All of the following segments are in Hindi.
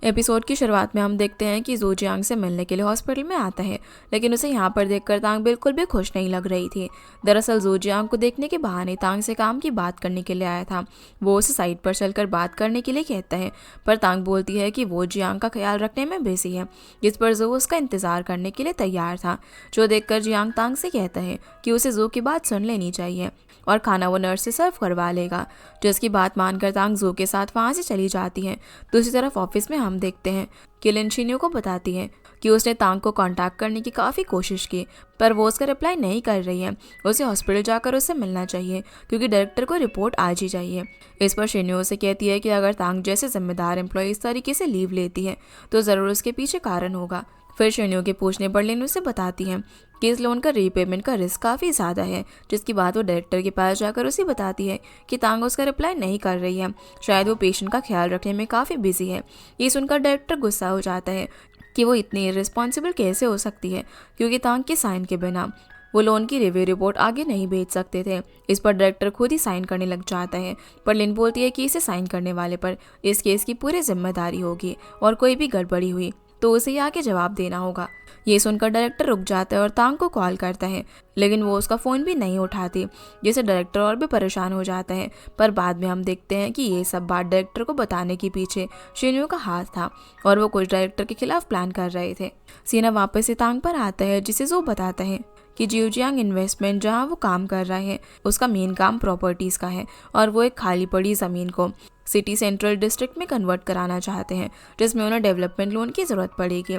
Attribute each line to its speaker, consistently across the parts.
Speaker 1: एपिसोड की शुरुआत में हम देखते हैं कि जू जियांग से मिलने के लिए हॉस्पिटल में आता है, लेकिन उसे यहाँ पर देखकर तांग बिल्कुल भी खुश नहीं लग रही थी। दरअसल जू जियांग को देखने के बहाने तांग से काम की बात करने के लिए आया था। वो उसे साइड पर चलकर बात करने के लिए कहता है, पर तांग बोलती है कि वो जियांग का ख्याल रखने में बिजी है, जिस पर जू उसका इंतजार करने के लिए तैयार था। जो देखकर जियांग तांग से कहता है कि उसे जू की बात सुन लेनी चाहिए और खाना वो नर्स से सर्व करवा लेगा। जिसकी बात मानकर तांग जू के साथ वहाँ से चली जाती है। दूसरी तरफ ऑफिस में हम देखते हैं कि लिन शिन्यू को बताती है कि उसने तांग को कांटेक्ट करने की काफ़ी कोशिश की, पर वो उसका रिप्लाई नहीं कर रही है। उसे हॉस्पिटल जाकर उससे मिलना चाहिए क्योंकि डायरेक्टर को रिपोर्ट आज ही चाहिए। इस पर शिन्यू उसे कहती है कि अगर तांग जैसे जिम्मेदार एम्प्लॉय इस तरीके से लीव लेती है तो ज़रूर उसके पीछे कारण होगा। फिर शिन्यू के पूछने पर लिन उसे बताती है कि इस लोन का रीपेमेंट का रिस्क काफ़ी ज़्यादा है, जिसकी बात वो डायरेक्टर के पास जाकर उसे बताती है कि तांग उसका रिप्लाई नहीं कर रही है, शायद वो पेशेंट का ख्याल रखने में काफ़ी बिजी है। ये सुनकर डायरेक्टर गुस्सा हो जाता है कि वो इतनी इररिस्पॉन्सिबल कैसे हो सकती है, क्योंकि तांग के साइन के बिना वो लोन की रिव्यू रिपोर्ट आगे नहीं भेज सकते थे। इस पर डायरेक्टर खुद ही साइन करने लग जाता है, पर लिन बोलती है कि इसे साइन करने वाले पर इस केस की पूरी जिम्मेदारी होगी और कोई भी गड़बड़ी हुई तो उसे आके जवाब देना होगा। ये सुनकर डायरेक्टर रुक जाता है और तांग को कॉल करता है, लेकिन वो उसका फ़ोन भी नहीं उठाती, जिससे डायरेक्टर और भी परेशान हो जाता है। पर बाद में हम देखते हैं कि ये सब बात डायरेक्टर को बताने के पीछे शिन्यू का हाथ था और वो कुछ डायरेक्टर के खिलाफ प्लान कर रहे थे। सीना वापस से तांग पर आता है, जिसे जो बताता है कि जियो जियांग इन्वेस्टमेंट जहाँ वो काम कर रहा है उसका मेन काम प्रॉपर्टीज़ का है और वो एक खाली पड़ी ज़मीन को सिटी सेंट्रल डिस्ट्रिक्ट में कन्वर्ट कराना चाहते हैं, जिसमें उन्हें डेवलपमेंट लोन की ज़रूरत पड़ेगी।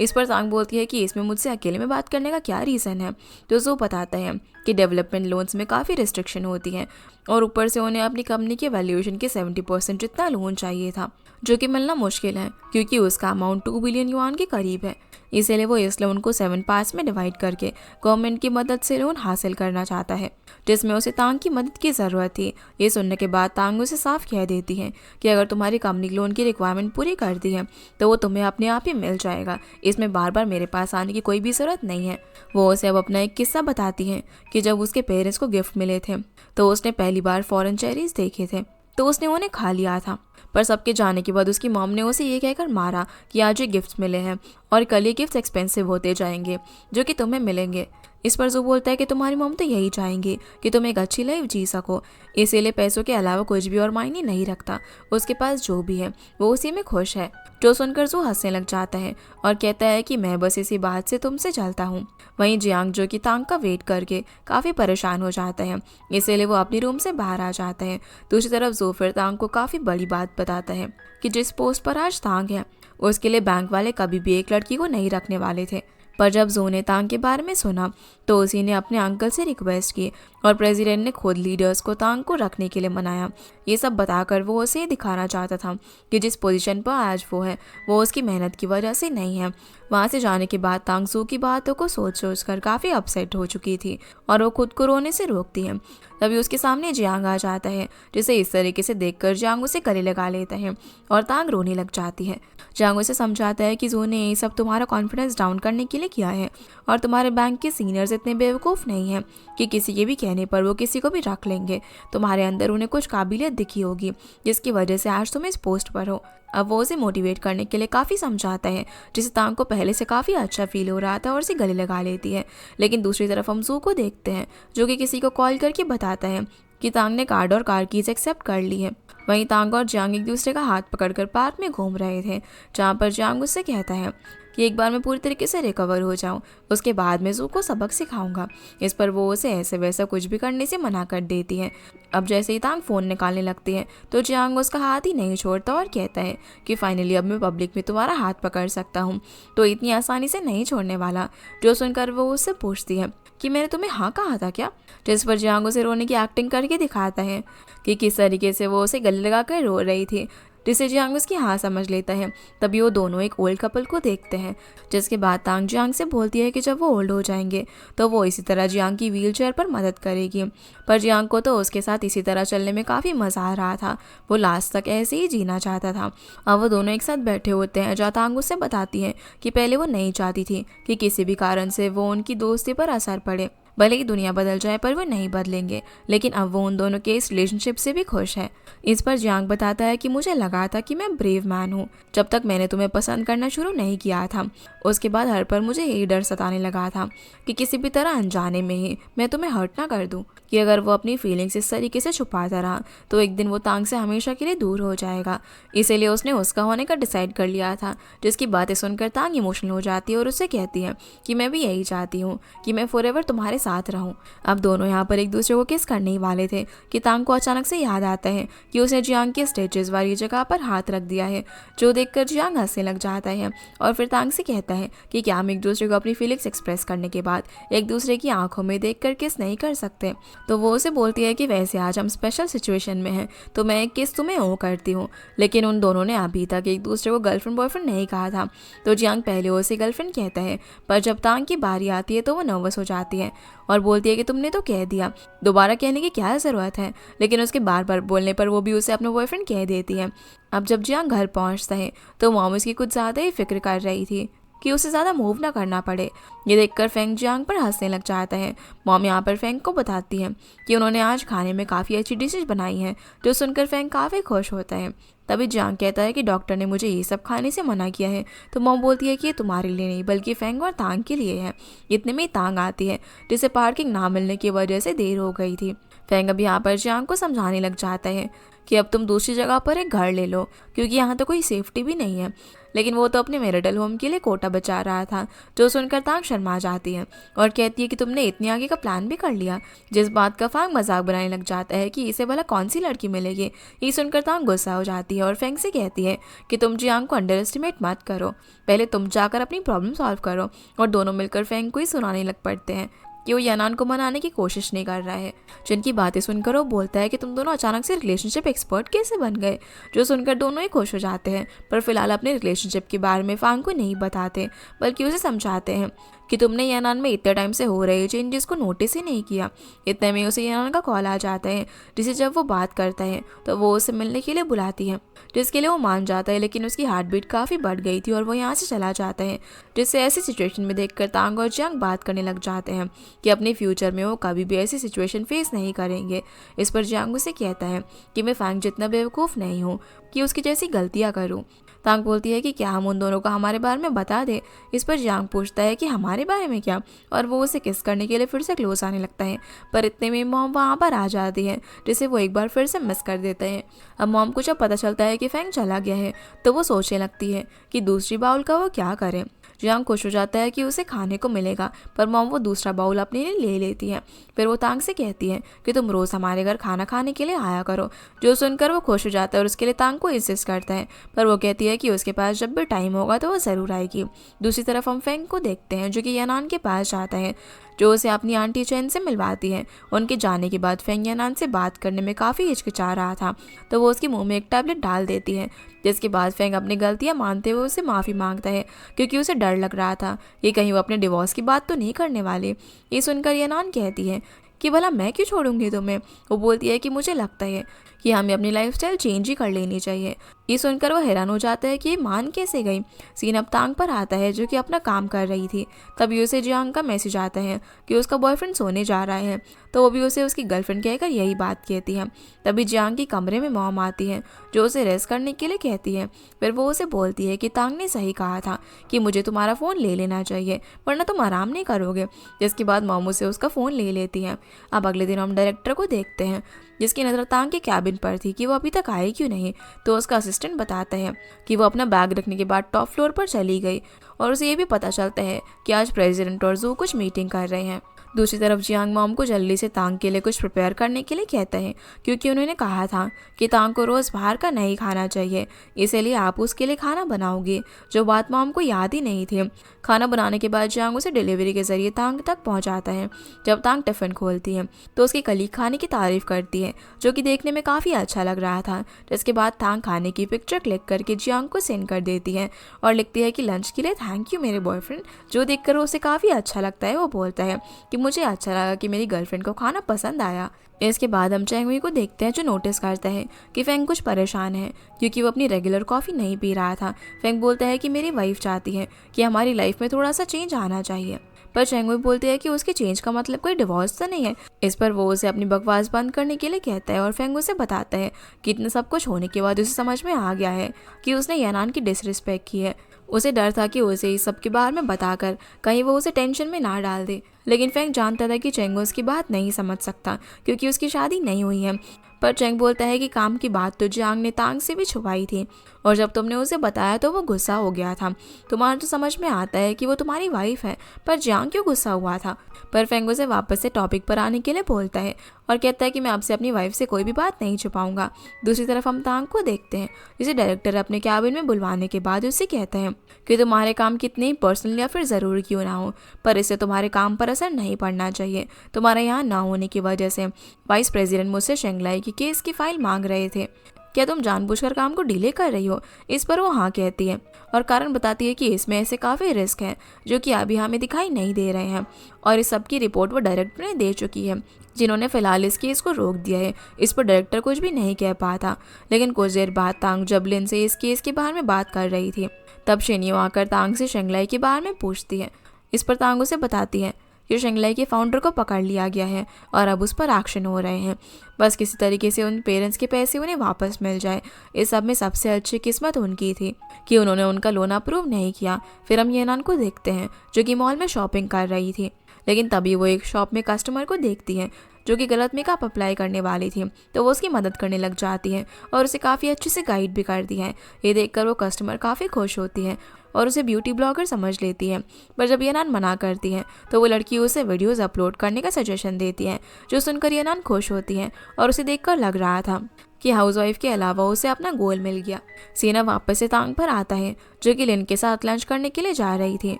Speaker 1: इस पर तांग बोलती है कि इसमें मुझसे अकेले में बात करने का क्या रीज़न है। तो जो बताता है कि डेवलपमेंट लोन्स में काफ़ी रिस्ट्रिक्शन होती है और ऊपर से उन्हें अपनी कंपनी के वैल्यूएशन के 70% जितना लोन चाहिए था, जो कि मिलना मुश्किल है क्योंकि उसका अमाउंट 2 बिलियन युआन के करीब है। इसीलिए वो इस लोन को 7 पार्ट्स में डिवाइड करके गवर्नमेंट की मदद से लोन हासिल करना चाहता है, जिसमें उसे तांग की मदद की ज़रूरत थी। ये सुनने के बाद तांग उसे साफ कह देती है कि अगर तुम्हारी कंपनी लोन की रिक्वायरमेंट पूरी करती है तो वो तुम्हें अपने आप ही मिल जाएगा, इसमें बार बार मेरे पास आने की कोई भी ज़रूरत नहीं है। वो उसे अब अपना एक किस्सा बताती है कि जब उसके पेरेंट्स को गिफ्ट मिले थे तो उसने पहली बार फॉरेन चेरीज देखे थे तो उसने उन्हें खा लिया था, पर सबके जाने के बाद उसकी मॉम ने उसे ये कहकर मारा कि आज ये गिफ्ट्स मिले हैं और कल ये गिफ्ट्स एक्सपेंसिव होते जाएंगे जो कि तुम्हें मिलेंगे। इस पर जो बोलता है कि तुम्हारी मॉम तो यही चाहेंगे कि तुम एक अच्छी लाइफ जी सको, इसीलिए पैसों के अलावा कुछ भी और मायने नहीं रखता, उसके पास जो भी है वो उसी में खुश है। जो सुनकर जो हंसने लग जाता है और कहता है कि मैं बस इसी बात से तुमसे चलता हूँ। वहीं जियांग जो कि तांग का वेट करके काफ़ी परेशान हो जाता है, इसीलिए वो अपनी रूम से बाहर आ जाता है। दूसरी तरफ जो फिर तांग को काफ़ी बड़ी बात बताता है कि जिस पोस्ट पर आज तांग है उसके लिए बैंक वाले कभी भी एक लड़की को नहीं रखने वाले थे। पर जब जो ने तांग के बारे में सुना तो उसी ने अपने अंकल से रिक्वेस्ट की और प्रेसिडेंट ने खुद लीडर्स को तांग को रखने के लिए मनाया। ये सब बताकर वो उसे दिखाना चाहता था कि जिस पोजीशन पर आज वो है वो उसकी मेहनत की वजह से नहीं है। वहाँ से जाने के बाद तांग सू की बातों को सोच सोच कर काफ़ी अपसेट हो चुकी थी और वो खुद को रोने से रोकती है। तभी उसके सामने जियांग आ जाता है, जिसे इस तरीके से देखकर जियांग उसे गले लगा लेता है और तांग रोने लग जाती है। जियांग उसे समझाता है कि जो ने ये सब तुम्हारा कॉन्फिडेंस डाउन करने के लिए किया है और तुम्हारे बैंक के सीनियर्स इतने बेवकूफ़ नहीं हैं कि किसी के भी कहने पर वो किसी को भी रख लेंगे। तुम्हारे अंदर उन्हें कुछ काबिलियत दिखी होगी जिसकी वजह से आज तुम इस पोस्ट पर हो। अब वो उसे मोटिवेट करने के लिए काफ़ी समझाता है, जिसे तांग को पहले से काफ़ी अच्छा फील हो रहा था और उसे गले लगा लेती है। लेकिन दूसरी तरफ हम जू को देखते हैं जो कि किसी को कॉल करके बताता है कि तांग ने कार्ड और कार कीज एक्सेप्ट कर ली है। वहीं तांग और जियांग एक दूसरे का हाथ पकड़कर पार्क में घूम रहे थे, जहाँ पर जियांग उससे कहता है कि एक बार मैं पूरी तरीके से रिकवर हो जाऊं, उसके बाद मैं जू को सबक सिखाऊंगा। इस पर वो उसे ऐसे वैसा कुछ भी करने से मना कर देती है। अब जैसे ही तांग फ़ोन निकालने लगती है तो जियांग उसका हाथ ही नहीं छोड़ता और कहता है कि फाइनली अब मैं पब्लिक में तुम्हारा हाथ पकड़ सकता हूँ, तो इतनी आसानी से नहीं छोड़ने वाला। जो सुनकर वो उससे पूछती है कि मैंने तुम्हें हाँ कहा था क्या, जिस पर जियांग उसे रोने की एक्टिंग करके दिखाता है कि किस तरीके से वो उसे गले लगाकर रो रही थी, जिसे जियांग उसकी हाँ समझ लेता है। तभी वो दोनों एक ओल्ड कपल को देखते हैं, जिसके बाद तांग जियांग से बोलती है कि जब वो ओल्ड हो जाएंगे तो वो इसी तरह जियांग की व्हीलचेयर पर मदद करेगी। पर जियांग को तो उसके साथ इसी तरह चलने में काफ़ी मज़ा आ रहा था, वो लास्ट तक ऐसे ही जीना चाहता था। अब वो दोनों एक साथ बैठे होते हैं, जहाँ तांग उससे बताती है कि पहले वो नहीं चाहती थी कि किसी भी कारण से वो उनकी दोस्ती पर असर पड़े, भले ही दुनिया बदल जाए पर वो नहीं बदलेंगे, लेकिन अब वो उन दोनों के इस रिलेशनशिप से भी खुश है। इस पर जियांग बताता है कि मुझे लगा था कि मैं ब्रेव मैन हूँ जब तक मैंने तुम्हें पसंद करना शुरू नहीं किया था। उसके बाद हर पर मुझे यही डर सताने लगा था कि किसी भी तरह अनजाने में ही मैं तुम्हें हर्ट ना कर दूं, कि अगर वो अपनी फीलिंग्स इस तरीके से छुपाता रहा तो एक दिन वो तांग से हमेशा के लिए दूर हो जाएगा। इसीलिए उसने उसका होने का डिसाइड कर लिया था। जिसकी बातें सुनकर तांग इमोशनल हो जाती है और उससे कहती है कि मैं भी यही चाहती हूँ कि मैं फॉरएवर तुम्हारे साथ रहूँ। अब दोनों यहाँ पर एक दूसरे को किस करने ही वाले थे कि तांग को अचानक से याद आता है कि उसने जियांग के स्टेचेस वाली जगह पर हाथ रख दिया है, जो देखकर जियांग हंसने लग जाता है और फिर तांग से कहता है कि क्या हम एक दूसरे को अपनी फीलिंग्स एक्सप्रेस करने के बाद एक दूसरे की आंखों में देखकर किस नहीं कर सकते। तो वो उसे बोलती है कि वैसे आज हम स्पेशल सिचुएशन में हैं तो मैं एक किस तुम्हें ओ करती हूँ। लेकिन उन दोनों ने अभी तक एक दूसरे को गर्लफ्रेंड बॉयफ्रेंड नहीं कहा था, तो जियांग पहले उसे गर्लफ्रेंड कहता है, पर जब तांग की बारी आती है तो वो नर्वस हो जाती है और बोलती है कि तुमने तो कह दिया, दोबारा कहने की क्या ज़रूरत है। लेकिन उसके बार बार बोलने पर वो भी उसे अपना बॉयफ्रेंड कह देती है। अब जब जियांग घर पहुंचता है तो मॉम उसकी कुछ ज़्यादा ही फिक्र कर रही थी कि उसे ज़्यादा मूव ना करना पड़े। ये देखकर फेंग जियांग पर हंसने लग जाता है। मॉम यहाँ पर फेंग को बताती है कि उन्होंने आज खाने में काफ़ी अच्छी डिशेज बनाई हैं, जो सुनकर फेंग काफ़ी खुश होता है। तभी जियांग कहता है कि डॉक्टर ने मुझे ये सब खाने से मना किया है। तो मॉम बोलती है कि ये तुम्हारे लिए नहीं बल्कि फेंग और तांग के लिए है। इतने में ही तांग आती है, जिसे पार्किंग ना मिलने की वजह से देर हो गई थी। फेंग अब यहाँ पर जियांग को समझाने लग जाता है कि अब तुम दूसरी जगह पर एक घर ले लो, क्योंकि यहाँ तो कोई सेफ्टी भी नहीं है। लेकिन वो तो अपने मैरिटल होम के लिए कोटा बचा रहा था, जो सुनकर तांग शर्मा जाती है और कहती है कि तुमने इतनी आगे का प्लान भी कर लिया। जिस बात का फेंग मजाक बनाने लग जाता है कि इसे भला कौन सी लड़की मिलेगी। ये सुनकर तांग गुस्सा हो जाती है और फेंग से कहती है कि तुम जियांग को अंडर एस्टिमेट मत करो, पहले तुम जाकर अपनी प्रॉब्लम सॉल्व करो। और दोनों मिलकर फेंग को ही सुनाने लग पड़ते हैं कि वो यानान को मनाने की कोशिश नहीं कर रहा है। जिनकी बातें सुनकर वो बोलता है कि तुम दोनों अचानक से रिलेशनशिप एक्सपर्ट कैसे बन गए, जो सुनकर दोनों ही खुश हो जाते हैं। पर फिलहाल अपने रिलेशनशिप के बारे में फांग को नहीं बताते, बल्कि उसे समझाते हैं कि तुमने यानान में इतने टाइम से हो रहे चेंजेस को नोटिस ही नहीं किया। इतने में उसे यानान का कॉल आ जाता है, जिसे जब वो बात करता है तो वो उसे मिलने के लिए बुलाती है, जिसके लिए वो मान जाता है। लेकिन उसकी हार्ट बीट काफ़ी बढ़ गई थी और वो यहाँ से चला जाता है, जिससे ऐसी सिचुएशन में देखकर तांग और जियांग बात करने लग जाते हैं कि अपने फ्यूचर में वो कभी भी ऐसी सिचुएशन फेस नहीं करेंगे। इस पर जियांग उसे कहता है कि मैं फैंग जितना बेवकूफ़ नहीं हूँ कि उसकी जैसी गलतियाँ करूँ। तांग बोलती है कि क्या हम उन दोनों को हमारे बारे में बता दें। इस पर जियांग पूछता है कि हमारे बारे में क्या, और वो उसे किस करने के लिए फिर से क्लोज आने लगता है। पर इतने में मॉम वहाँ पर आ जाती है, जिसे वो एक बार फिर से मिस कर देते हैं। अब मॉम को जब पता चलता है कि फैंग चला गया है तो वो सोचने लगती है कि दूसरी बाउल का वो क्या करे। जियांग खुश हो जाता है कि उसे खाने को मिलेगा, पर मॉम वो दूसरा बाउल अपने लिए ले लेती है। फिर वो तांग से कहती है कि तुम रोज़ हमारे घर खाना खाने के लिए आया करो, जो सुनकर वो खुश हो जाता है और उसके लिए तांग को इंसिस्ट करता है। पर वो कहती है कि उसके पास जब भी टाइम होगा तो वो ज़रूर आएगी। दूसरी तरफ हम फेंग को देखते हैं, जो कि यानान के पास जाता है, जो उसे अपनी आंटी चैन से मिलवाती है। उनके जाने के बाद फेंग यानान से बात करने में काफ़ी हिचकिचा रहा था, तो वो उसके मुंह में एक टैबलेट डाल देती है। जिसके बाद फेंग अपनी गलतियां मानते हुए उसे माफ़ी मांगता है, क्योंकि उसे डर लग रहा था कि कहीं वो अपने डिवोर्स की बात तो नहीं करने वाले। ये सुनकर यानान कहती है कि भला मैं क्यों छोड़ूंगी तुम्हें। वो बोलती है कि मुझे लगता है कि हमें अपनी लाइफस्टाइल चेंज ही कर लेनी चाहिए। ये सुनकर वो हैरान हो जाता है कि ये मान कैसे गई। सीन अब तांग पर आता है, जो कि अपना काम कर रही थी। तभी उसे जियांग का मैसेज आता है कि उसका बॉयफ्रेंड सोने जा रहा है, तो वो भी उसे उसकी गर्लफ्रेंड कहकर यही बात कहती है। तभी जियांग की कमरे में मॉम आती है, जो उसे रेस्ट करने के लिए कहती है। फिर वो उसे बोलती है कि तांग ने सही कहा था कि मुझे तुम्हारा फ़ोन ले लेना चाहिए, वरना तुम आराम नहीं करोगे। जिसके बाद मॉम उसे उसका फ़ोन ले लेती है। अब अगले दिन हम डायरेक्टर को देखते हैं, जिसकी नज़र तांग के कैबिन पर थी कि वो अभी तक आई क्यों नहीं। तो उसका असिस्टेंट बताता है कि वो अपना बैग रखने के बाद टॉप फ्लोर पर चली गई, और उसे ये भी पता चलता है कि आज प्रेसिडेंट और जू कुछ मीटिंग कर रहे हैं। दूसरी तरफ जियांग मॉम को जल्दी से तांग के लिए कुछ प्रिपेयर करने के लिए कहता है, क्योंकि उन्होंने कहा था कि तांग को रोज़ बाहर का नहीं खाना चाहिए, इसीलिए आप उसके लिए खाना बनाओगे, जो बात मॉम को याद ही नहीं थी। खाना बनाने के बाद जियांग उसे डिलीवरी के जरिए तांग तक पहुंचाता है। जब तांग टिफ़िन खोलती है तो उसकी कलीग खाने की तारीफ करती है, जो कि देखने में काफ़ी अच्छा लग रहा था। जिसके बाद तांग खाने की पिक्चर क्लिक करके जियांग को सेंड कर देती है और लिखती है कि लंच के लिए थैंक यू मेरे बॉयफ्रेंड, जो देखकर उसे काफ़ी अच्छा लगता है। वो बोलता है कि मुझे अच्छा लगा कि मेरी गर्लफ्रेंड को खाना पसंद आया। इसके बाद हम चैंगवी को देखते हैं जो नोटिस करता है कि फेंग कुछ परेशान है क्योंकि वो अपनी रेगुलर कॉफ़ी नहीं पी रहा था। फेंग बोलता है कि मेरी वाइफ चाहती है कि हमारी लाइफ में थोड़ा सा चेंज आना चाहिए, पर चैंगवी बोलती है कि उसके चेंज का मतलब कोई डिवोर्स तो नहीं है। इस पर वो उसे अपनी बकवास बंद करने के लिए कहता है और फेंग उसे बताता है कि इतना सब कुछ होने के बाद उसे समझ में आ गया है कि उसने यानान की डिसरिस्पेक्ट की है। उसे डर था कि उसे इस सब के बारे में बताकर कहीं वो उसे टेंशन में ना डाल दे, लेकिन फेंग जानता था कि चेंग उसकी बात नहीं समझ सकता क्योंकि उसकी शादी नहीं हुई है। पर चेंग बोलता है कि काम की बात तो जियांग ने तांग से भी छुपाई थी और जब तुमने उसे बताया तो वो गुस्सा हो गया था। तुम्हारा तो समझ में आता है कि वो तुम्हारी वाइफ है, पर जियांग क्यों गुस्सा हुआ था? पर फेंग उसे वापस से टॉपिक पर आने के लिए बोलता है और कहता है कि मैं आपसे अपनी वाइफ से कोई भी बात नहीं छुपाऊंगा। दूसरी तरफ हम तांग को देखते हैं जिसे डायरेक्टर अपने कैबिन में बुलवाने के बाद उससे कहते हैं कि तुम्हारे काम कितने ही पर्सनल या फिर ज़रूरी क्यों ना हो, पर इससे तुम्हारे काम पर असर नहीं पड़ना चाहिए। तुम्हारे यहाँ ना होने की वजह से वाइस प्रेसिडेंट मुझसे शेंगलाई की केस की फाइल मांग रहे थे। क्या तुम जानबूझकर काम को डिले कर रही हो? इस पर वो हाँ कहती है और कारण बताती है कि इसमें ऐसे काफ़ी रिस्क हैं जो कि अभी हमें दिखाई नहीं दे रहे हैं और इस सब की रिपोर्ट वो डायरेक्टर ने दे चुकी है, जिन्होंने फिलहाल इस केस को रोक दिया है। इस पर डायरेक्टर कुछ भी नहीं कह पाता, लेकिन कुछ देर बाद तांग जब लिन से इस केस के बारे में बात कर रही थी तब शेनियो आकर तांग से शेंगलाई के बारे में पूछती है। इस पर तांग उसे बताती है कि शेंगलाई के फाउंडर को पकड़ लिया गया है और अब उस पर एक्शन हो रहे हैं। बस किसी तरीके से उन पेरेंट्स के पैसे उन्हें वापस मिल जाए। इस सब में सबसे अच्छी किस्मत उनकी थी कि उन्होंने उनका लोन अप्रूव नहीं किया। फिर हम येनान को देखते हैं जो कि मॉल में शॉपिंग कर रही थी, लेकिन तभी वो एक शॉप में कस्टमर को देखती है जो कि गलत मेकअप अप्लाई करने वाली थी, तो वो उसकी मदद करने लग जाती है और उसे काफ़ी अच्छे से गाइड भी करती है। ये देखकर वो कस्टमर काफ़ी खुश होती है और उसे ब्यूटी ब्लॉगर समझ लेती है। पर जब येनान मना करती है तो वो लड़की उसे वीडियोस अपलोड करने का सजेशन देती है, जो सुनकर येनान खुश होती है और उसे देखकर लग रहा था कि हाउसवाइफ के अलावा उसे अपना गोल मिल गया। सीना वापस से तांग पर आता है जो कि लिन के साथ लंच करने के लिए जा रही थी,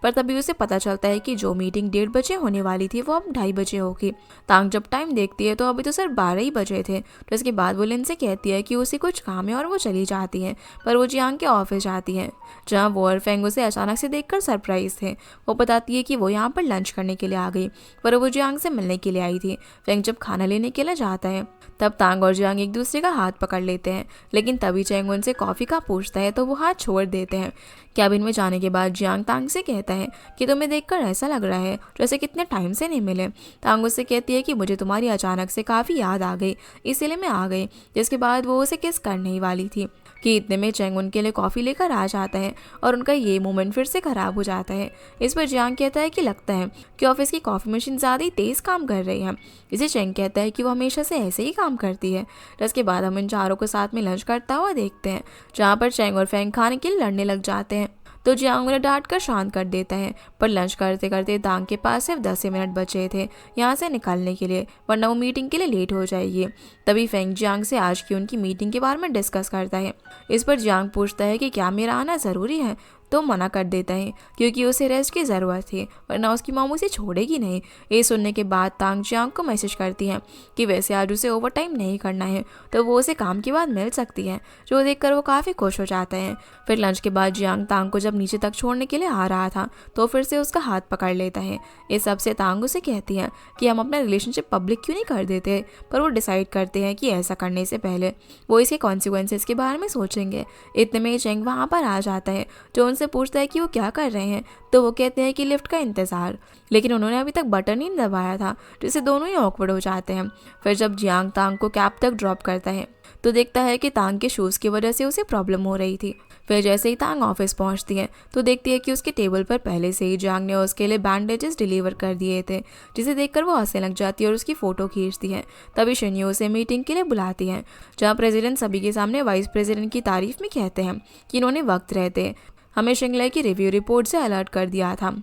Speaker 1: पर तभी उसे पता चलता है कि जो मीटिंग 1:30 बजे होने वाली थी वो अब 2:30 बजे होगी। तांग जब टाइम देखती है तो अभी तो सिर्फ 12 ही बजे थे। तो इसके बाद वो लिन से कहती है कि उसे कुछ काम है और वो चली जाती है, पर वो जियांग के ऑफिस जाती है जहाँ वो और फेंग उसे अचानक से देखकर सरप्राइज थे। वो बताती है कि वो यहाँ पर लंच करने के लिए आ गई, पर वो जियांग से मिलने के लिए आई थी। फेंग जब खाना लेने के लिए जाता है तब तांग और जियांग एक दूसरे का हाथ पकड़ लेते हैं, लेकिन तभी चैंग उनसे कॉफ़ी का पूछता है तो वो हाथ छोड़ देते हैं। कैबिन में जाने के बाद जियांग तांग से कहता है कि तुम्हें देखकर ऐसा लग रहा है जैसे कितने टाइम से नहीं मिले। तांग उससे कहती है कि मुझे तुम्हारी अचानक से काफ़ी याद आ गई, इसीलिए मैं आ गई। जिसके बाद वो उसे किस करने ही वाली थी कि इतने में चैंग उनके लिए कॉफ़ी लेकर आ जाता है और उनका ये मोमेंट फिर से ख़राब हो जाता है। इस पर जियांग कहता है कि लगता है कि ऑफिस की कॉफ़ी मशीन ज़्यादा ही तेज़ काम कर रही है। इसे चैंग कहता है कि वो हमेशा से ऐसे ही काम करती है। जिसके बाद हम इन चारों को साथ में लंच करता हुआ देखते हैं, जहाँ पर चैंग और फेंग खाने के लिए लड़ने लग जाते हैं, तो जियांग उन्हें डांट कर शांत कर देता है। पर लंच करते करते तांग के पास सिर्फ 10 मिनट बचे थे यहाँ से निकलने के लिए, वरना वो मीटिंग के लिए लेट हो जाएगी। तभी फेंग जियांग से आज की उनकी मीटिंग के बारे में डिस्कस करता है। इस पर जियांग पूछता है कि क्या मेरा आना ज़रूरी है, तो मना कर देता है क्योंकि उसे रेस्ट की ज़रूरत थी, वरना उसकी मॉम उसे छोड़ेगी नहीं। ये सुनने के बाद तांग जियांग को मैसेज करती है कि वैसे आज उसे ओवर टाइम नहीं करना है, तो वो उसे काम के बाद मिल सकती है, जो देखकर वो काफ़ी खुश हो जाता है। फिर लंच के बाद जियांग तांग को जब नीचे तक छोड़ने के लिए आ रहा था तो फिर से उसका हाथ पकड़ लेता है। इस सबसे तांग उसे कहती है कि हम अपना रिलेशनशिप पब्लिक क्यों नहीं कर देते, पर वो डिसाइड करते हैं कि ऐसा करने से पहले वो इसके कॉन्सिक्वेंसेस के बारे में सोचेंगे। इतने में चेंग वहाँ पर आ जाता है जो उनसे पूछता है कि वो क्या कर रहे हैं, तो वो कहते हैं कि लिफ्ट का इंतज़ार, लेकिन उन्होंने अभी तक बटन ही नहीं दबाया था, जिससे दोनों ही ऑकवर्ड हो जाते हैं। फिर जब जियांग तांग को कैब तक ड्रॉप करता है तो देखता है कि तांग के शूज़ की वजह से उसे प्रॉब्लम हो रही थी। फिर जैसे ही तांग ऑफिस पहुंचती है तो देखती है कि उसके टेबल पर पहले से ही जियांग ने उसके लिए बैंडेजेस डिलीवर कर दिए थे, जिसे देखकर वो हंसने लग जाती है और उसकी फ़ोटो खींचती है। तभी शिन्यो उसे मीटिंग के लिए बुलाती है, जहाँ प्रेसिडेंट सभी के सामने वाइस प्रेसिडेंट की तारीफ में कहते हैं कि इन्होंने वक्त रहते हमें शेंगलाई की रिव्यू रिपोर्ट से अलर्ट कर दिया था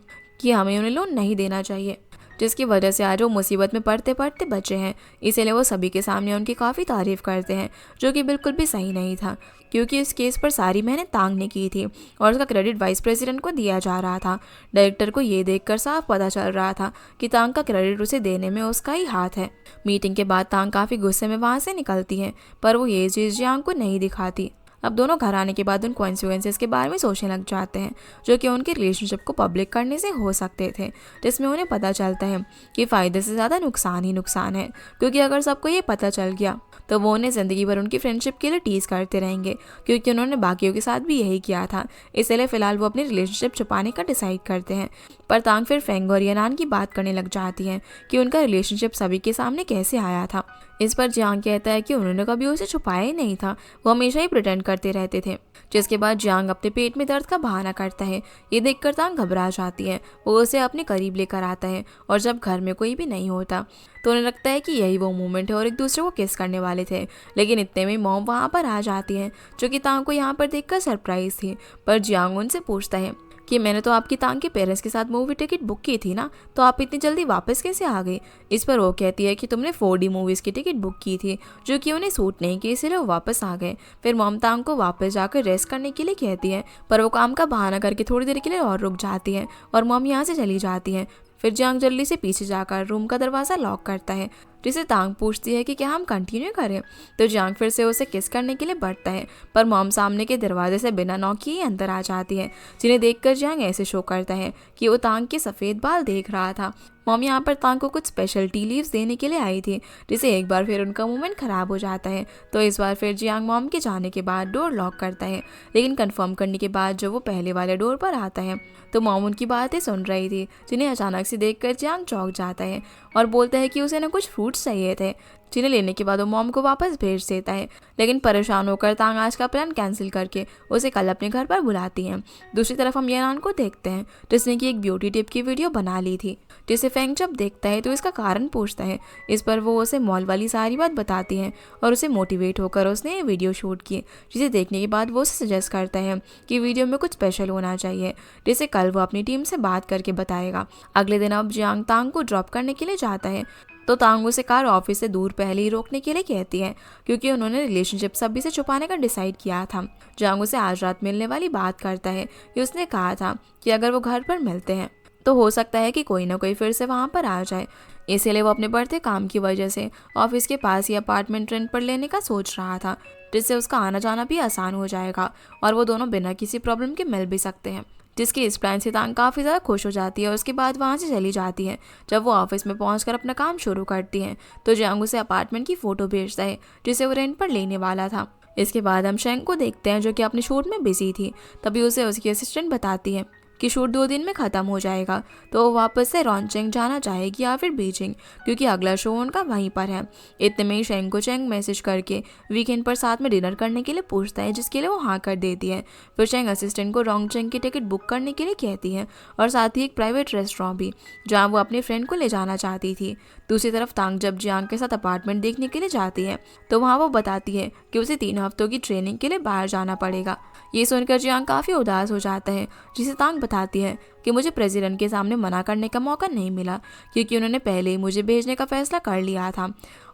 Speaker 1: कि हमें उन्हें लोन नहीं देना चाहिए, जिसकी वजह से आज वो मुसीबत में पड़ते पड़ते बचे हैं। इसीलिए वो सभी के सामने उनकी काफ़ी तारीफ़ करते हैं, जो कि बिल्कुल भी सही नहीं था, क्योंकि इस केस पर सारी मेहनत तांग ने की थी और उसका क्रेडिट वाइस प्रेसिडेंट को दिया जा रहा था। डायरेक्टर को ये देखकर साफ पता चल रहा था कि तांग का क्रेडिट उसे देने में उसका ही हाथ है। मीटिंग के बाद तांग काफ़ी गुस्से में वहाँ से निकलती है, पर वो ये चीज़ जियांग को नहीं दिखाती। अब दोनों घर आने के बाद उन कॉन्सिक्वेंसेस के बारे में सोचने लग जाते हैं जो कि उनके रिलेशनशिप को पब्लिक करने से हो सकते थे, जिसमें उन्हें पता चलता है कि फ़ायदे से ज़्यादा नुकसान ही नुकसान है, क्योंकि अगर सबको ये पता चल गया तो वो उन्हें ज़िंदगी भर उनकी फ्रेंडशिप के लिए टीज़ करते रहेंगे, क्योंकि उन्होंने बाकियों के साथ भी यही किया था। इसलिए फ़िलहाल वो अपनी रिलेशनशिप छुपाने का डिसाइड करते हैं। पर तांग फिर फेंग और यनान की बात करने लग जाती हैं कि उनका रिलेशनशिप सभी के सामने कैसे आया था। इस पर जियांग कहता है कि उन्होंने कभी उसे छुपाया ही नहीं था, वो हमेशा ही प्रिटेंड करते रहते थे। जिसके बाद जियांग अपने पेट में दर्द का बहाना करता है। ये देखकर तांग घबरा जाती है। वो उसे अपने करीब लेकर आता है और जब घर में कोई भी नहीं होता तो उन्हें लगता है कि यही वो मोमेंट है और एक दूसरे को किस करने वाले थे, लेकिन इतने में मॉम वहाँ पर आ जाती है जो कि तांग को यहाँ पर देखकर सरप्राइज थी। पर जियांग उनसे पूछता है कि मैंने तो आपकी तांग के पेरेंट्स के साथ मूवी टिकट बुक की थी ना, तो आप इतनी जल्दी वापस कैसे आ गई। इस पर वो कहती है कि तुमने 4D मूवीज़ की टिकट बुक की थी जो कि उन्हें सूट नहीं की, इसलिए वो वापस आ गए। फिर मॉम तांग को वापस जाकर रेस्ट करने के लिए कहती है, पर वो काम का बहाना करके थोड़ी देर के लिए और रुक जाती है और मॉम यहाँ से चली जाती है। फिर जियांग जल्दी से पीछे जाकर रूम का दरवाज़ा लॉक करता है, जिसे तांग पूछती है कि क्या हम कंटिन्यू करें। तो जियांग फिर से उसे किस करने के लिए बढ़ता है, पर मॉम सामने के दरवाजे से बिना नॉक किए अंदर आ जाती है, जिन्हें देखकर जियांग ऐसे शो करता है कि वो तांग के सफ़ेद बाल देख रहा था। मॉम यहाँ पर तांग को कुछ स्पेशल टी लीव्स देने के लिए आई थी, जिसे एक बार फिर उनका मूवमेंट ख़राब हो जाता है। तो इस बार फिर जियांग मॉम के जाने के बाद डोर लॉक करता है, लेकिन कंफर्म करने के बाद जब वो पहले वाले डोर पर आता है तो मॉम उनकी बातें सुन रही थी, जिन्हें अचानक से देखकर जियांग चौंक जाता है और बोलता है कि उसे ना कुछ फ्रूट्स चाहिए थे, जिन्हें लेने के बाद वो मॉम को वापस भेज देता है। लेकिन परेशान होकर तांग आज का प्लान कैंसिल करके उसे कल अपने घर पर बुलाती हैं। दूसरी तरफ हम यनान को देखते हैं, जिसने की एक ब्यूटी टिप की वीडियो बना ली थी, जिसे फेंग जब देखता है तो इसका कारण पूछता है। इस पर वो उसे मॉल वाली सारी बात बताती है और उसे मोटिवेट होकर उसने ये वीडियो शूट की, जिसे देखने के बाद वो उसे सजेस्ट करता है कि वीडियो में कुछ स्पेशल होना चाहिए, जिसे कल वो अपनी टीम से बात करके बताएगा। अगले दिन अब जियांग तांग को ड्रॉप करने के लिए जाता है, तो तांग उसे कार ऑफिस से दूर पहले ही रोकने के लिए कहती है, क्योंकि उन्होंने रिलेशनशिप सभी से छुपाने का डिसाइड किया था। जियांग उसे आज रात मिलने वाली बात करता है कि उसने कहा था कि अगर वो घर पर मिलते हैं तो हो सकता है कि कोई ना कोई फिर से वहाँ पर आ जाए। इसीलिए वो अपने बढ़ते काम की वजह से ऑफिस के पास ही अपार्टमेंट रेंट पर लेने का सोच रहा था, जिससे उसका आना जाना भी आसान हो जाएगा और वो दोनों बिना किसी प्रॉब्लम के मिल भी सकते हैं। जिसकी इस प्लान से तांग काफ़ी ज़्यादा खुश हो जाती है और उसके बाद वहाँ से चली जाती है। जब वो ऑफिस में पहुंचकर अपना काम शुरू करती है तो जियांग उसे अपार्टमेंट की फ़ोटो भेजता है जिसे वो रेंट पर लेने वाला था। इसके बाद हम शेंग को देखते हैं जो कि अपने शूट में बिजी थी। तभी उसे उसकी असिस्टेंट बताती है कि शूट 2 दिन में ख़त्म हो जाएगा, तो वो वापस से रॉन्चेंग जाना चाहेगी या फिर बीजिंग, क्योंकि अगला शो उनका वहीं पर है। इतने में ही शेंग को चेंग मैसेज करके वीकेंड पर साथ में डिनर करने के लिए पूछता है, जिसके लिए वो हाँ कर देती है। फिर शेंग असिस्टेंट को रॉन्चेंग की टिकट बुक करने के लिए कहती है और साथ ही एक प्राइवेट रेस्टोरेंट भी, जहाँ वो अपने फ्रेंड को ले जाना चाहती थी। दूसरी तरफ तांग जब जियांग के साथ अपार्टमेंट देखने के लिए जाती है तो वहाँ वो बताती है कि उसे 3 हफ्तों की ट्रेनिंग के लिए बाहर जाना पड़ेगा। ये सुनकर जियांग काफ़ी उदास हो जाता है, जिसे तांग बताती है कि मुझे प्रेसिडेंट के सामने मना करने का मौका नहीं मिला, क्योंकि उन्होंने पहले ही मुझे भेजने का फैसला कर लिया था,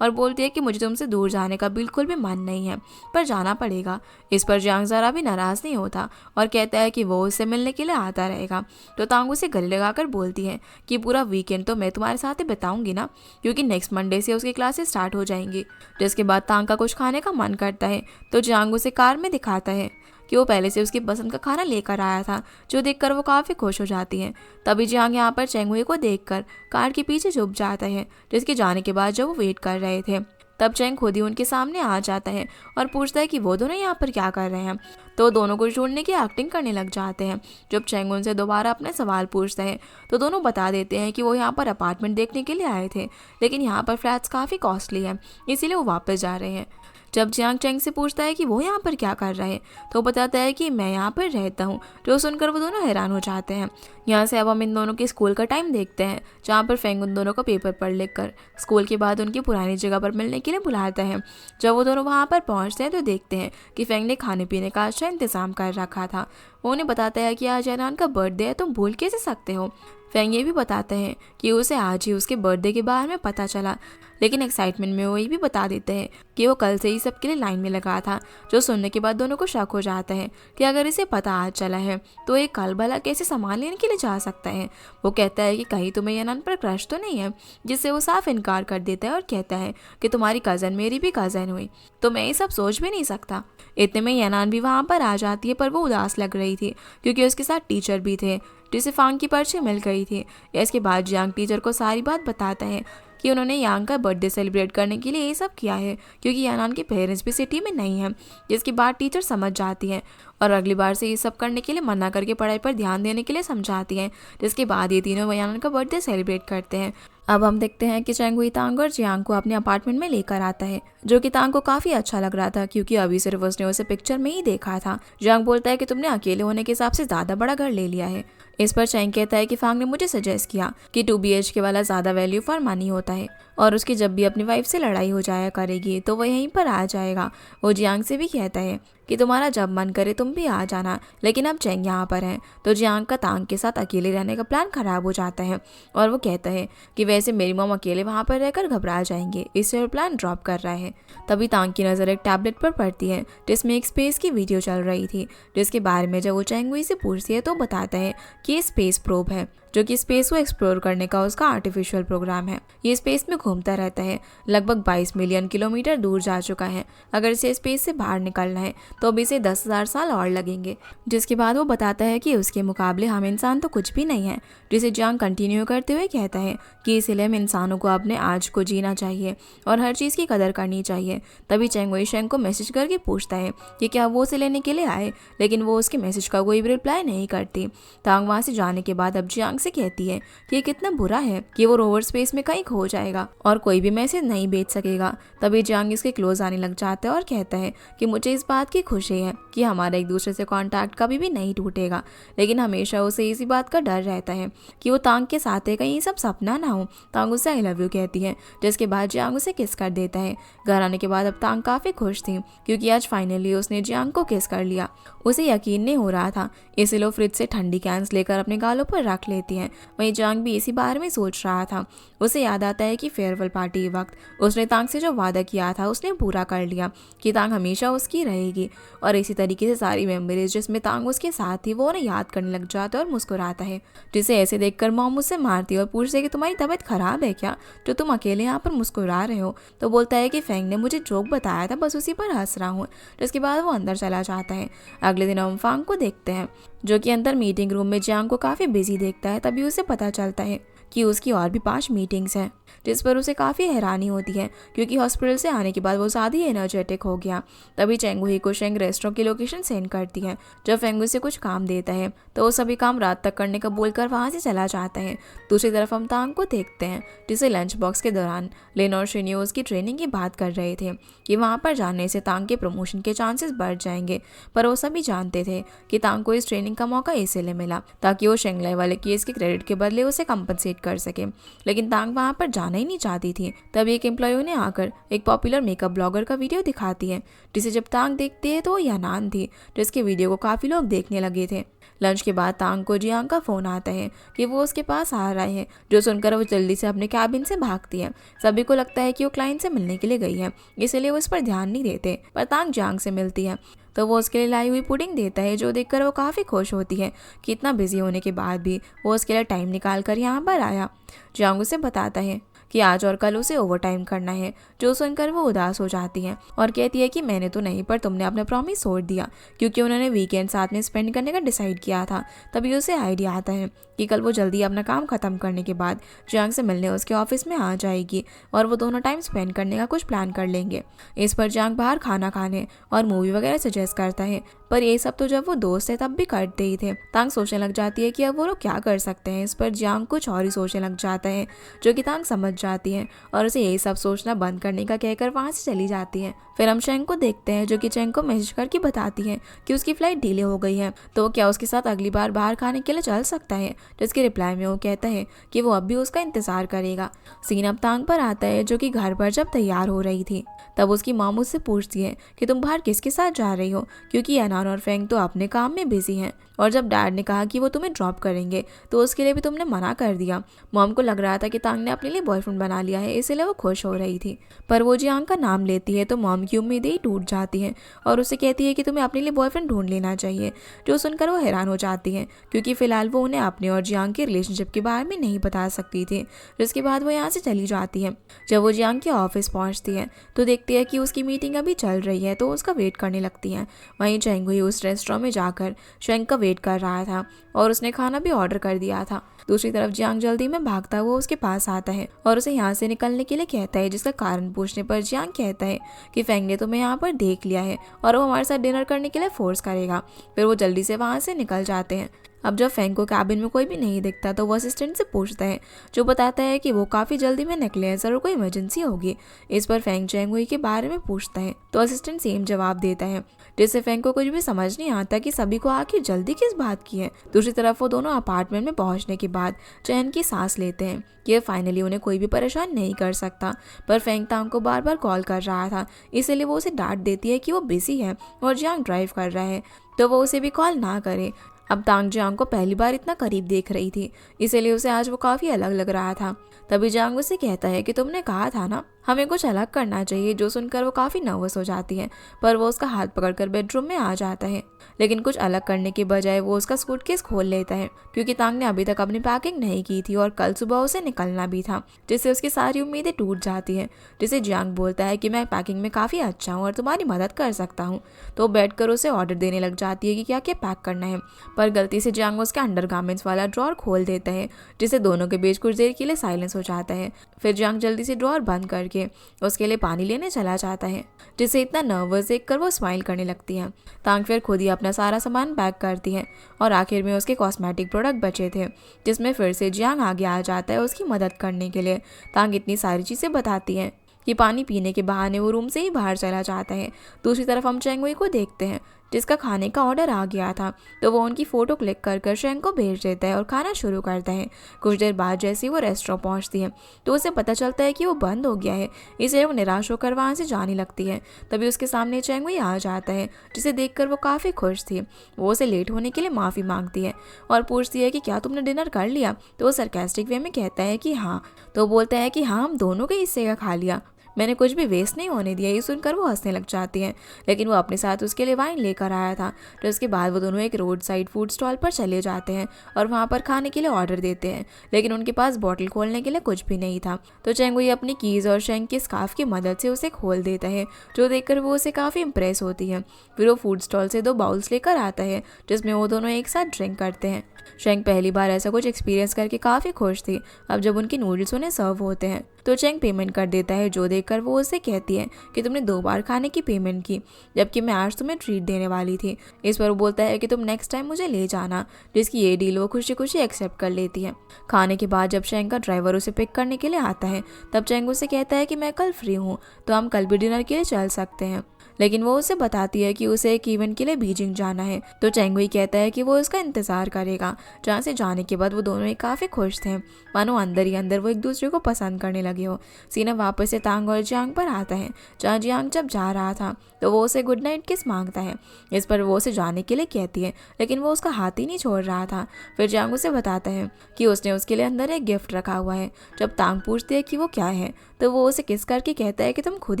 Speaker 1: और बोलती है कि मुझे तुमसे दूर जाने का बिल्कुल भी मन नहीं है, पर जाना पड़ेगा। इस पर जियांग ज़रा भी नाराज़ नहीं होता और कहता है कि वो उससे मिलने के लिए आता रहेगा। तो तांग उसे गले लगाकर बोलती है कि पूरा वीकेंड तो मैं तुम्हारे साथ ही बिताऊंगी ना, क्योंकि नेक्स्ट मंडे से उसकी क्लासेस स्टार्ट हो जाएंगी। जिसके बाद तांग का कुछ खाने का मन करता है, तो जियांग उसे कार में दिखाता है कि वो पहले से उसकी पसंद का खाना लेकर आया था, जो देखकर वो काफ़ी खुश हो जाती है। तभी जियांग यहाँ पर चेंगहुई को देखकर कार के पीछे छुप जाता है, जिसके जाने के बाद जब वो वेट कर रहे थे तब चेंग खुद ही उनके सामने आ जाता है और पूछता है कि वो दोनों यहाँ पर क्या कर रहे हैं। तो दोनों को छोड़ने की एक्टिंग करने लग जाते हैं। जब चेंग उनसे दोबारा अपने सवाल पूछता है तो दोनों बता देते हैं कि वो यहाँ पर अपार्टमेंट देखने के लिए आए थे, लेकिन यहाँ पर फ्लैट्स काफ़ी कॉस्टली है, इसीलिए वो वापस जा रहे हैं। जब जियांग चेंग से पूछता है कि वो यहाँ पर क्या कर रहे हैं तो बताता है कि मैं यहाँ पर रहता हूँ, जो सुनकर वो दोनों हैरान हो जाते हैं। यहाँ से अब हम इन दोनों के स्कूल का टाइम देखते हैं, जहाँ पर फेंग उन दोनों को पेपर पढ़ लिख कर स्कूल के बाद उनकी पुरानी जगह पर मिलने के लिए बुलाता है। जब वो दोनों वहाँ पर पहुँचते हैं तो देखते हैं कि फेंग ने खाने पीने का अच्छा इंतज़ाम कर रखा था। वो उन्हें बताता है कि आज यानान का बर्थडे है, तुम भूल कैसे सकते हो। फेंग ये भी बताते हैं कि उसे आज ही उसके बर्थडे के बारे में पता चला, लेकिन एक्साइटमेंट में वो ये भी बता देते हैं कि वो कल से ही सबके लिए लाइन में लगा था। जो सुनने के बाद दोनों को शक हो जाता है कि अगर इसे पता आज चला है तो ये कल भला कैसे सामान लेने के लिए जा सकता है। वो कहता है कि कहीं तुम्हें यानान पर क्रश तो नहीं है, जिससे वो साफ इनकार कर देता है और कहता है कि तुम्हारी कज़न मेरी भी कज़न हुई, तो मैं ये सब सोच भी नहीं सकता। इतने में यानान भी वहाँ पर आ जाती है, पर वो उदास लग रही थी क्योंकि उसके साथ टीचर भी थे जिसे फांग की पर्ची मिल गई थी। इसके बाद जियांग टीचर को सारी बात बताता है कि उन्होंने यांग का बर्थडे सेलिब्रेट करने के लिए ये सब किया है क्योंकि यानान के पेरेंट्स भी सिटी में नहीं हैं। जिसकी बात टीचर समझ जाती है और अगली बार से ये सब करने के लिए मना करके पढ़ाई पर ध्यान देने के लिए समझाती हैं। जिसके बाद ये तीनों यानान का बर्थडे सेलिब्रेट करते हैं। अब हम देखते हैं कि चेंग हुई तांग और जियांग को अपने अपार्टमेंट में लेकर आता है, जो कि तांग को काफी अच्छा लग रहा था क्योंकि अभी सिर्फ उसने उसे पिक्चर में ही देखा था। जियांग बोलता है कि तुमने अकेले होने के हिसाब से ज्यादा बड़ा घर ले लिया है। इस पर चेंग कहता है कि फांग ने मुझे सजेस्ट किया कि 2 BHK वाला ज्यादा वैल्यू फॉर मनी होता है और उसकी जब भी अपनी वाइफ से लड़ाई हो जाया करेगी तो वो यहीं पर आ जाएगा। वो जियांग से भी कहता है कि तुम्हारा जब मन करे तुम भी आ जाना, लेकिन अब चेंग यहाँ पर है तो जियांग का तांग के साथ अकेले रहने का प्लान खराब हो जाता है और वो कहता है कि वैसे मेरी मॉम अकेले वहाँ पर रहकर घबरा जाएंगे, इससे वो प्लान ड्रॉप कर रहा है। तभी तांग की नज़र एक टैबलेट पर पड़ती है जिसमें एक स्पेस की वीडियो चल रही थी, जिसके बारे में जब वो चेंग हुई से पूछती है तो बताता है कि ये स्पेस प्रोब है जो कि स्पेस को एक्सप्लोर करने का उसका आर्टिफिशियल प्रोग्राम है। ये स्पेस में घूमता रहता है, लगभग 22 मिलियन किलोमीटर दूर जा चुका है। अगर इसे स्पेस से बाहर निकलना है तो अभी से 10,000 साल और लगेंगे। जिसके बाद वो बताता है कि उसके मुकाबले हम इंसान तो कुछ भी नहीं है। जिसे जियांग कंटिन्यू करते हुए कहता है कि इसलिए हम इंसानों को अपने आज को जीना चाहिए और हर चीज़ की कदर करनी चाहिए। तभी चेंग वही शेंग को मैसेज करके पूछता है कि क्या वो उसे लेने के लिए आए, लेकिन वो उसके मैसेज का कोई भी रिप्लाई नहीं करती। तांग वहाँ से जाने के बाद अब जियांग से कहती है कि ये कितना बुरा है कि वो रोवर स्पेस में कहीं खो जाएगा और कोई भी मैसेज नहीं भेज सकेगा। तभी जियांग इसके क्लोज आने लग जाता है और कहता है कि मुझे इस बात की खुशी है कि हमारा एक दूसरे से कांटेक्ट कभी भी नहीं टूटेगा, लेकिन हमेशा उसे इसी बात का डर रहता है कि वो तांग के साथ है, कहीं सब सपना ना हो। तांग उसे आई लव यू कहती है, जिसके बाद जियांग उसे किस कर देता है। घर आने के बाद अब तांग काफी खुश थी क्योंकि आज फाइनली उसने जियांग को किस कर लिया। उसे यकीन नहीं हो रहा था, इसलिए वो फ्रिज से ठंडी कैंस लेकर अपने गालों पर रख लेती है। वहीं जियांग भी इसी बारे में सोच रहा था। उसे याद आता है कि फेयरवेल पार्टी के वक्त उसने तांग से जो वादा किया था उसने पूरा कर लिया कि तांग हमेशा उसकी रहेगी। और इसी तरीके से सारी मेमोरीज जिसमें तांग उसके साथ थी वो उन्हें याद करने लग जाता है और मुस्कुराता है। जिसे ऐसे देखकर मॉम उससे मारती है और पूछती है कि तुम्हारी तबीयत खराब है क्या, जो तुम अकेले यहाँ पर मुस्कुरा रहे हो। तो बोलता है कि फेंग ने मुझे जोक बताया था, बस उसी पर हंस रहा हूँ। जिसके बाद वो अंदर चला जाता है। अगले दिन हम फांग को देखते हैं जो कि अंदर मीटिंग रूम में जियांग को काफ़ी बिजी देखता है। तभी उसे पता चलता है कि उसकी और भी 5 मीटिंग्स हैं, जिस पर उसे काफ़ी हैरानी होती है क्योंकि हॉस्पिटल से आने के बाद वो ज़्यादा ही एनर्जेटिक हो गया। तभी चेंग हुई को शेंग रेस्टोरेंट की लोकेशन सेंड करती है। जब फेंग उसे कुछ काम देता है तो वो सभी काम रात तक करने का बोलकर वहाँ से चला जाता है। दूसरी तरफ हम तांग को देखते हैं जिसे लंच बॉक्स के दौरान लिन और शिन्यो उसकी ट्रेनिंग की बात कर रहे थे कि वहाँ पर जाने से तांग के प्रमोशन के चांसेस बढ़ जाएंगे। पर वो सभी जानते थे कि तांग को इस ट्रेनिंग का मौका इसलिए मिला ताकि वो शेंगलाई वाले केस के क्रेडिट के बदले उसे कंपनसेट कर सके, लेकिन तांग वहाँ पर जाना ही नहीं चाहती थी। तभी एक एम्प्लॉय उन्हें आकर एक पॉपुलर मेकअप ब्लॉगर का वीडियो दिखाती है, जिसे जब तांग देखती है तो वो यानान थी, जिसके वीडियो को काफ़ी लोग देखने लगे थे। लंच के बाद तांग को जियांग का फ़ोन आता है कि वो उसके पास आ रहा है, जो सुनकर वो जल्दी से अपने कैबिन से भागती है। सभी को लगता है कि वो क्लाइंट से मिलने के लिए गई है, इसलिए वो इस पर ध्यान नहीं देते। पर तांग जियांग से मिलती है तो वो उसके लिए लाई हुई पुडिंग देता है, जो देखकर वो काफ़ी खुश होती है कि इतना बिजी होने के बाद भी वो उसके लिए टाइम निकाल कर यहाँ पर आया। जियांग उसे बताता है कि आज और कल उसे ओवर टाइम करना है, जो सुनकर वो उदास हो जाती है और कहती है कि मैंने तो नहीं, पर तुमने अपना प्रॉमिस तोड़ दिया, क्योंकि उन्होंने वीकेंड साथ में स्पेंड करने का डिसाइड किया था। तभी उसे आइडिया आता है कि कल वो जल्दी अपना काम खत्म करने के बाद जियांग से मिलने उसके ऑफिस में आ जाएगी और वो दोनों टाइम स्पेंड करने का कुछ प्लान कर लेंगे। इस पर जियांग बाहर खाना खाने और मूवी वगैरह सजेस्ट करता है, पर ये सब तो जब वो दोस्त है तब भी करते ही थे। तांग सोचने लग जाती है कि अब वो लोग क्या कर सकते हैं। इस पर जियांग कुछ और ही सोचने लग जाता है, जो कि तांग समझ जाती है और उसे यही सब सोचना बंद करने का कहकर वहाँ से चली जाती है। फिर हम शेंग को देखते हैं, जो कि चेंग को मैसेज करके बताती है कि उसकी फ्लाइट डिले हो गई है, तो क्या उसके साथ अगली बार बाहर खाने के लिए चल सकता है। जिसके रिप्लाई में वो कहता है कि वो अब भी उसका इंतजार करेगा। सीन अब तांग पर आता है, जो कि घर पर जब तैयार हो रही थी तब उसकी मॉम उससे पूछती है कि तुम बाहर किसके साथ जा रही हो, क्योंकि यानान और फेंग तो अपने काम में बिजी हैं और जब डैड ने कहा कि वो तुम्हें ड्रॉप करेंगे तो उसके लिए भी तुमने मना कर दिया। मॉम को लग रहा था कि तांग ने अपने लिए बॉयफ्रेंड बना लिया है, इसलिए वो खुश हो रही थी। पर वो जियांग का नाम लेती है तो मॉम की उम्मीदें ही टूट जाती हैं और उसे कहती है कि तुम्हें अपने लिए बॉयफ्रेंड ढूंढ लेना चाहिए। जो सुनकर वो हैरान हो जाती है क्योंकि फिलहाल वो उन्हें अपने और जियांग के रिलेशनशिप के बारे में नहीं बता सकती थी। जिसके बाद वो यहाँ से चली जाती है। जब वो जियांग के ऑफिस पहुँचती है तो देखती है कि उसकी मीटिंग अभी चल रही है, तो उसका वेट करने लगती है। वहीं चेंग हुई उस रेस्टोरेंट में जाकर शेंग का वेट कर रहा था और उसने खाना भी ऑर्डर कर दिया था। दूसरी तरफ जियांग जल्दी में भागता हुआ उसके पास आता है और उसे यहाँ से निकलने के लिए कहता है, जिसका कारण पूछने पर जियांग कहता है कि फेंग ने तुम्हें यहाँ पर देख लिया है और वो हमारे साथ डिनर करने के लिए फोर्स करेगा। फिर वो जल्दी से वहाँ से निकल जाते हैं। अब जब फेंग को कैबिन में कोई भी नहीं दिखता तो वो असिस्टेंट से पूछता है, जो बताता है कि वो काफ़ी जल्दी में निकले हैं, ज़रूर कोई इमरजेंसी होगी। इस पर फेंग चेंग हुई के बारे में पूछता है तो असिस्टेंट सेम जवाब देता है, जिससे फेंग को कुछ भी समझ नहीं आता कि सभी को आखिर जल्दी किस बात की है। दूसरी तरफ वो दोनों अपार्टमेंट में पहुंचने के बाद चैन की सांस लेते हैं कि फाइनली उन्हें कोई भी परेशान नहीं कर सकता। पर फेंग तांग को बार बार कॉल कर रहा था, इसीलिए वो उसे डांट देती है कि वो बिजी है और जियांग ड्राइव कर रहा है, तो वो उसे भी कॉल ना करे। अब तांग जियांग को पहली बार इतना करीब देख रही थी, इसीलिए उसे आज वो काफ़ी अलग लग रहा था। तभी जियांग उसे कहता है कि तुमने कहा था ना हमें कुछ अलग करना चाहिए। जो सुनकर वो काफ़ी नर्वस हो जाती है, पर वो उसका हाथ पकड़कर बेडरूम में आ जाता है। लेकिन कुछ अलग करने के बजाय वो उसका सूटकेस खोल लेता है क्योंकि तांग ने अभी तक अपनी पैकिंग नहीं की थी और कल सुबह उसे निकलना भी था, जिससे उसकी सारी उम्मीदें टूट जाती हैं। जिसे जियांग बोलता है कि मैं पैकिंग में काफ़ी अच्छा हूँ और तुम्हारी मदद कर सकता हूँ, तो बैठ कर उसे ऑर्डर देने लग जाती है कि क्या क्या पैक करना है। पर गलती से जियांग उसके अंडरगारमेंट्स वाला ड्रॉर खोल देता है, जिससे दोनों के बीच कुछ देर के लिए साइलेंस हो जाता है। फिर जियांग जल्दी से ड्रॉर बंद करके उसके लिए पानी लेने चला जाता है, जिसे इतना नर्वस देखकर वो स्माइल करने लगती है। तांग फिर खुद ही अपना सारा सामान पैक करती है और आखिर में उसके कॉस्मेटिक प्रोडक्ट बचे थे, जिसमें फिर से जियांग आगे आ जाता है उसकी मदद करने के लिए। तांग इतनी सारी चीज़ें बताती हैं कि पानी पीने के बहाने वो रूम से ही बाहर चला जाता है। दूसरी तरफ हम चेंग हुई को देखते हैं, जिसका खाने का ऑर्डर आ गया था, तो वो उनकी फ़ोटो क्लिक कर कर शेंग को भेज देता है और खाना शुरू करता है। कुछ देर बाद जैसे ही वो रेस्टोरेंट पहुंचती है तो उसे पता चलता है कि वो बंद हो गया है, इसलिए वो निराश होकर वहाँ से जाने लगती है। तभी उसके सामने चेंग हुई आ जाता है, जिसे देखकर वो काफ़ी खुश थी। वो उसे लेट होने के लिए माफ़ी मांगती है और पूछती है कि क्या तुमने डिनर कर लिया, तो वो सरकास्टिक वे में कहता है कि हाँ। तो बोलता है कि हाँ, हम दोनों के हिस्से का खा लिया, मैंने कुछ भी वेस्ट नहीं होने दिया। ये सुनकर वो हंसने लग जाती हैं, लेकिन वो अपने साथ उसके लिए वाइन लेकर आया था। तो इसके बाद वो दोनों एक रोड साइड फूड स्टॉल पर चले जाते हैं और वहाँ पर खाने के लिए ऑर्डर देते हैं, लेकिन उनके पास बॉटल खोलने के लिए कुछ भी नहीं था। तो चेंग हुई अपनी कीज़ और शेंग के स्कार्फ की मदद से उसे खोल देता है, जो देखकर वो उसे काफ़ी इंप्रेस होती है। फिर वो फूड स्टॉल से 2 बाउल्स लेकर आता है, जिसमें वो दोनों एक साथ ड्रिंक करते हैं। शेंग पहली बार ऐसा कुछ एक्सपीरियंस करके काफ़ी खुश थी। अब जब उनके नूडल्स उन्हें सर्व होते हैं तो चेंग पेमेंट कर देता है, जो देखकर वो उसे कहती है कि तुमने 2 बार खाने की पेमेंट की, जबकि मैं आज तुम्हें ट्रीट देने वाली थी। इस पर वो बोलता है कि तुम नेक्स्ट टाइम मुझे ले जाना, जिसकी ये डील वो खुशी खुशी एक्सेप्ट कर लेती है। खाने के बाद जब शेंग का ड्राइवर उसे पिक करने के लिए आता है तब चेंग उसे कहता है कि मैं कल फ्री हूँ, तो हम कल भी डिनर के लिए चल सकते हैं। लेकिन वो उसे बताती है कि उसे एक इवेंट के लिए बीजिंग जाना है। तो चेंग हुई कहता है कि वो उसका इंतज़ार करेगा। जहाँ से जाने के बाद वो दोनों ही काफ़ी खुश थे, मानो अंदर ही अंदर वो एक दूसरे को पसंद करने लगे हो। सीना वापस से तांग और जियांग पर आता है, जहाँ जियांग जब जा रहा था तो वो उसे गुड नाइट किस मांगता है। इस पर वो उसे जाने के लिए कहती है, लेकिन वो उसका हाथ ही नहीं छोड़ रहा था। फिर जियांग उसे बताता है कि उसने उसके लिए अंदर एक गिफ्ट रखा हुआ है। जब तांग पूछती है कि वो क्या है तो वो उसे किस करके कहता है कि तुम खुद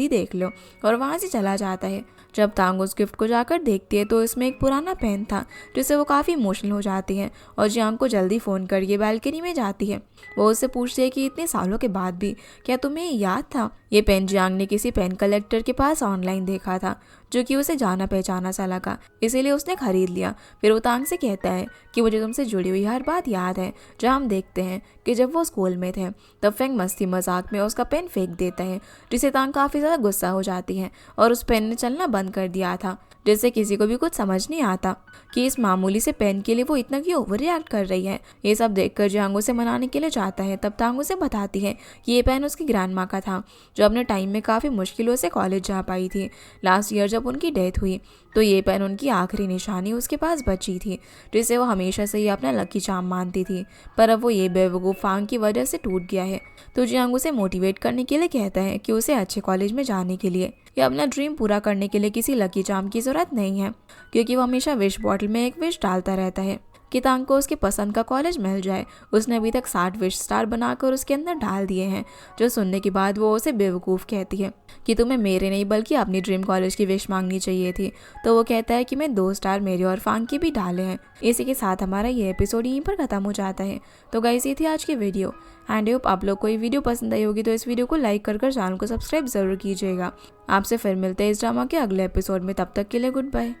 Speaker 1: ही देख लो, और वहाँ से चला जाता है। जब तांग उस गिफ्ट को जाकर देखती है तो इसमें एक पुराना पेन था, जिससे वो काफ़ी इमोशनल हो जाती है और जियांग को जल्दी फ़ोन करके बालकनी में जाती है। वो उससे पूछती है कि इतने सालों के बाद भी क्या तुम्हें याद था। ये पेन जियांग ने किसी पेन कलेक्टर के पास ऑनलाइन देखा था, जो कि उसे जाना पहचाना सा लगा, इसीलिए उसने खरीद लिया। फिर वो तांग से कहता है कि मुझे तुमसे जुड़ी हुई हर बात याद है। जहाँ हम देखते हैं कि जब वो स्कूल में थे तब फेंग मस्ती मजाक में उसका पेन फेंक देता है, जिससे तांग काफ़ी ज़्यादा गुस्सा हो जाती है और उस पेन ने चलना बंद कर दिया था, जिससे किसी को भी कुछ समझ नहीं आता कि इस मामूली से पेन के लिए वो इतना क्यों ओवर रिएक्ट कर रही है। ये सब देखकर जियांग उसे मनाने के लिए जाता है। तब तांग उसे बताती है कि ये पेन उसकी ग्रैंड माँ का था, जो अपने टाइम में काफ़ी मुश्किलों से कॉलेज जा पाई थी। लास्ट ईयर जब उनकी डेथ हुई तो ये पेन उनकी आखिरी निशानी उसके पास बची थी, जिसे वो हमेशा से ही अपना लकी चार्म मानती थी। पर अब वो ये बेवकूफ़ फांग की वजह से टूट गया है। तो जियांग उसे मोटिवेट करने के लिए कहता है कि उसे अच्छे कॉलेज में जाने के लिए या अपना ड्रीम पूरा करने के लिए किसी लकी चार्म की ज़रूरत नहीं है, क्योंकि वो हमेशा विश बॉटल में एक विश डालता रहता है कि तांग को उसके पसंद का कॉलेज मिल जाए। उसने अभी तक 60 विश स्टार बनाकर उसके अंदर डाल दिए हैं, जो सुनने के बाद वो उसे बेवकूफ़ कहती है कि तुम्हें मेरे नहीं बल्कि अपनी ड्रीम कॉलेज की विश मांगनी चाहिए थी। तो वो कहता है कि मैं 2 स्टार मेरे और फांग के भी डाले हैं। इसी के साथ हमारा ये एपिसोड यहीं पर ख़त्म हो जाता है। तो गाइस, ये थी आज की वीडियो एंड होप आप लोग को ये वीडियो पसंद आई होगी। तो इस वीडियो को लाइक कर चैनल को सब्सक्राइब ज़रूर कीजिएगा। आपसे फिर मिलते हैं इस ड्रामा के अगले एपिसोड में। तब तक के लिए गुड बाय।